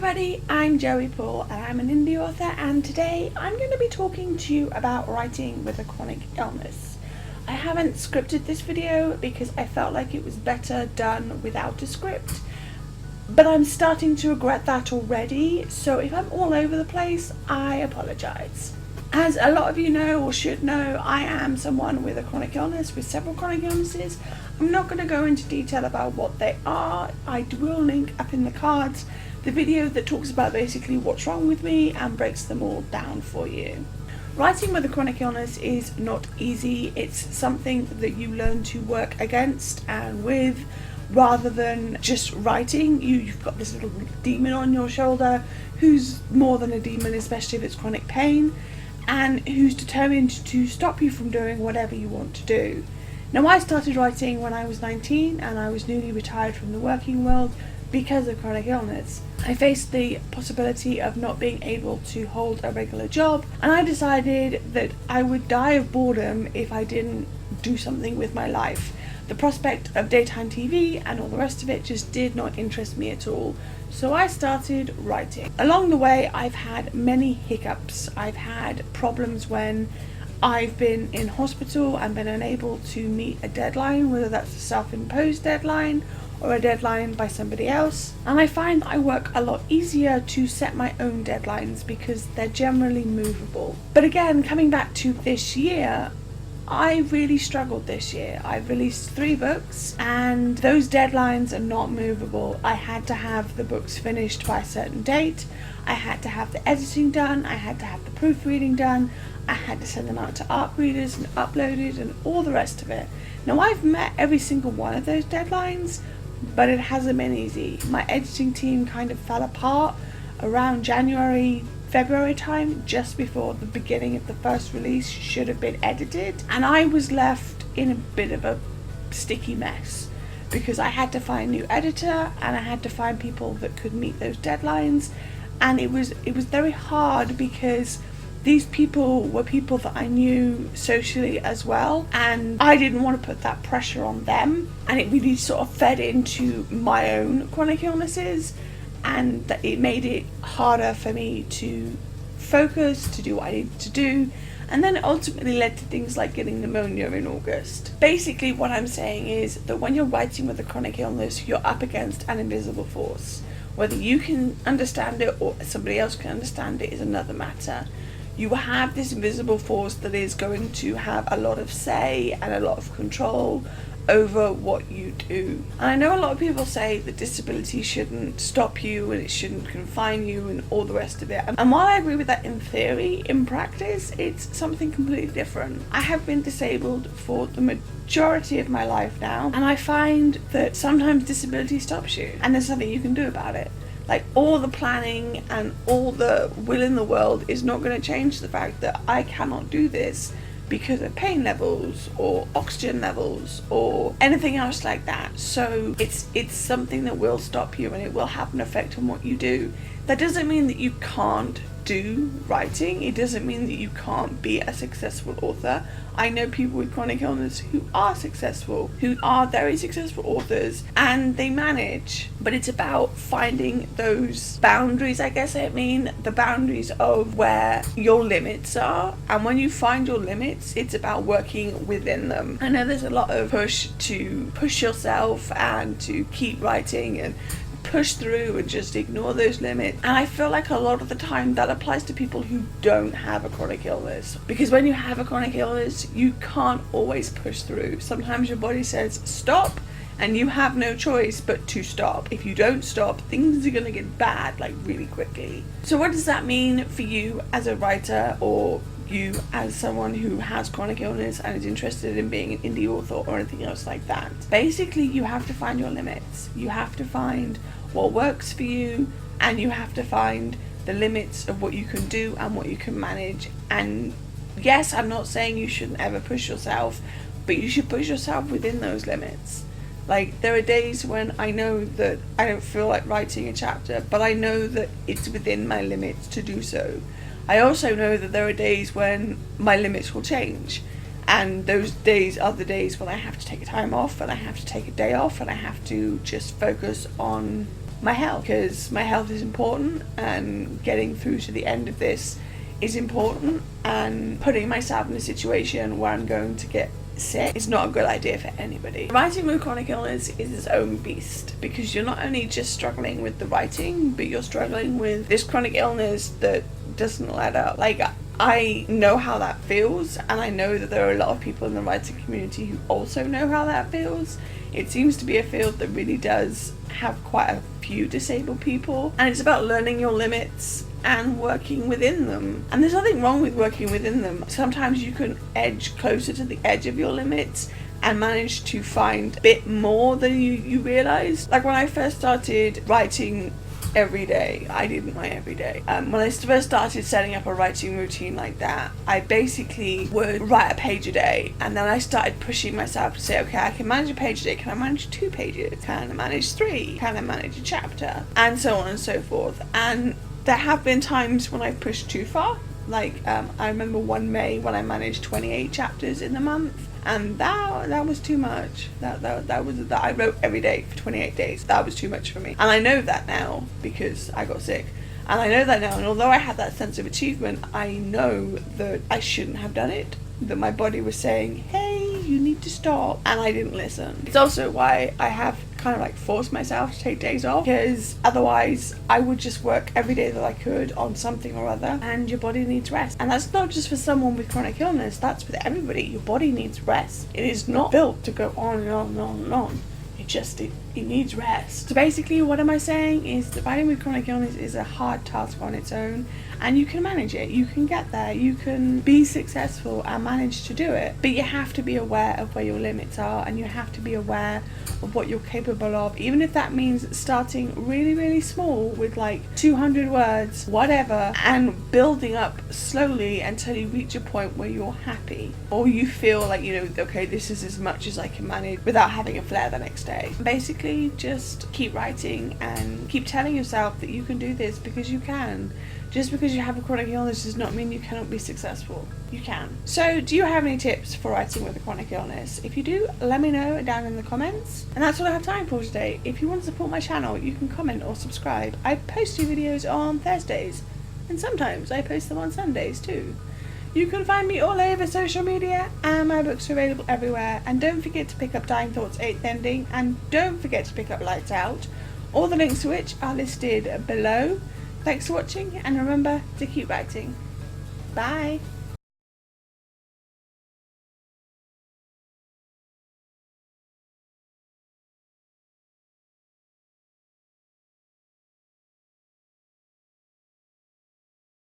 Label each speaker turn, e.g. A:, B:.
A: everybody, I'm Joey Paul and I'm an indie author, and today I'm going to be talking to you about writing with a chronic illness. I haven't scripted this video because I felt like it was better done without a script, but I'm starting to regret that already, so if I'm all over the place, I apologise. As a lot of you know or should know, I am someone with a chronic illness, with several chronic illnesses. I'm not going to go into detail about what they are. I will link up in the cards the video that talks about basically what's wrong with me and breaks them all down for you. Writing with a chronic illness is not easy. It's something that you learn to work against and with, rather than just writing. You've got this little demon on your shoulder who's more than a demon, especially if it's chronic pain, and who's determined to stop you from doing whatever you want to do. Now, I started writing when I was 19 and I was newly retired from the working world because of chronic illness. I faced the possibility of not being able to hold a regular job, and I decided that I would die of boredom if I didn't do something with my life. The prospect of daytime TV and all the rest of it just did not interest me at all, so I started writing. Along the way, I've had many hiccups. I've had problems when I've been in hospital and been unable to meet a deadline, whether that's a self-imposed deadline or a deadline by somebody else. And I find that I work a lot easier to set my own deadlines because they're generally movable. But again, coming back to this year, I really struggled this year. I've released 3 books and those deadlines are not movable. I had to have the books finished by a certain date. I had to have the editing done. I had to have the proofreading done. I had to send them out to art readers and uploaded and all the rest of it. Now, I've met every single one of those deadlines, but it hasn't been easy. My editing team kind of fell apart around January, February time, just before the beginning of the first release should have been edited, and I was left in a bit of a sticky mess because I had to find a new editor and I had to find people that could meet those deadlines, and it was very hard because these people were people that I knew socially as well, and I didn't want to put that pressure on them, and it really sort of fed into my own chronic illnesses, and that it made it harder for me to focus, to do what I needed to do, and then it ultimately led to things like getting pneumonia in August. Basically, what I'm saying is that when you're writing with a chronic illness, you're up against an invisible force. Whether you can understand it or somebody else can understand it is another matter. You have this invisible force that is going to have a lot of say and a lot of control over what you do. And I know a lot of people say that disability shouldn't stop you and it shouldn't confine you and all the rest of it. And while I agree with that in theory, in practice, it's something completely different. I have been disabled for the majority of my life now, and I find that sometimes disability stops you and there's nothing you can do about it. Like, all the planning and all the will in the world is not going to change the fact that I cannot do this because of pain levels or oxygen levels or anything else like that. So it's something that will stop you and it will have an effect on what you do. That doesn't mean that you can't do writing. It doesn't mean that you can't be a successful author. I know people with chronic illness who are successful, who are very successful authors, and they manage. But it's about finding those boundaries, I guess I mean, the boundaries of where your limits are. And when you find your limits, it's about working within them. I know there's a lot of push to push yourself and to keep writing and push through and just ignore those limits, and I feel like a lot of the time that applies to people who don't have a chronic illness, because when you have a chronic illness you can't always push through. Sometimes your body says stop and you have no choice but to stop. If you don't stop, things are going to get bad like really quickly. So what does that mean for you as a writer, or you as someone who has chronic illness and is interested in being an indie author or anything else like that? Basically, you have to find your limits. You have to find what works for you, and you have to find the limits of what you can do and what you can manage. And yes, I'm not saying you shouldn't ever push yourself, but you should push yourself within those limits. Like, there are days when I know that I don't feel like writing a chapter, but I know that it's within my limits to do so. I also know that there are days when my limits will change, and those days are the days when I have to take a time off, and I have to take a day off, and I have to just focus on my health, because my health is important, and getting through to the end of this is important, and putting myself in a situation where I'm going to get sick is not a good idea for anybody. Writing with chronic illness is its own beast, because you're not only just struggling with the writing, but you're struggling with this chronic illness that doesn't let up. Like, I know how that feels, and I know that there are a lot of people in the writing community who also know how that feels. It seems to be a field that really does have quite a few disabled people, and it's about learning your limits and working within them. And there's nothing wrong with working within them. Sometimes you can edge closer to the edge of your limits and manage to find a bit more than you realize. Like, when I first started writing every day, I didn't write every day. When I first started setting up a writing routine like that, I basically would write a page a day, and then I started pushing myself to say, okay, I can manage a page a day. Can I manage 2 pages? Can I manage 3? Can I manage a chapter? And so on and so forth. And there have been times when I've pushed too far. Like, I remember one May when I managed 28 chapters in a month, and that was too much. That I wrote every day for 28 days. That was too much for me, and I know that now because I got sick. And I know that now, and although I had that sense of achievement, I know that I shouldn't have done it, that my body was saying, hey, you need to stop, and I didn't listen. It's also why I have kind of like forced myself to take days off, because otherwise I would just work every day that I could on something or other, and your body needs rest. And that's not just for someone with chronic illness, that's with everybody. Your body needs rest. It is not built to go on and on and on and on. It needs rest. So basically, what am I saying is that writing with chronic illness is a hard task on its own, and you can manage it. You can get there. You can be successful and manage to do it. But you have to be aware of where your limits are, and you have to be aware of what you're capable of, even if that means starting really, really small with like 200 words, whatever, and building up slowly until you reach a point where you're happy, or you feel like, you know, okay, this is as much as I can manage without having a flare the next day. Basically, just keep writing and keep telling yourself that you can do this, because you can. Just because you have a chronic illness does not mean you cannot be successful. You can. So, do you have any tips for writing with a chronic illness? If you do, let me know down in the comments. And that's all I have time for today. If you want to support my channel, you can comment or subscribe. I post new videos on Thursdays, and sometimes I post them on Sundays too. You can find me all over social media, and my books are available everywhere. And don't forget to pick up Dying Thoughts 8th Ending, and don't forget to pick up Lights Out, all the links to which are listed below. Thanks for watching, and remember to keep writing. Bye!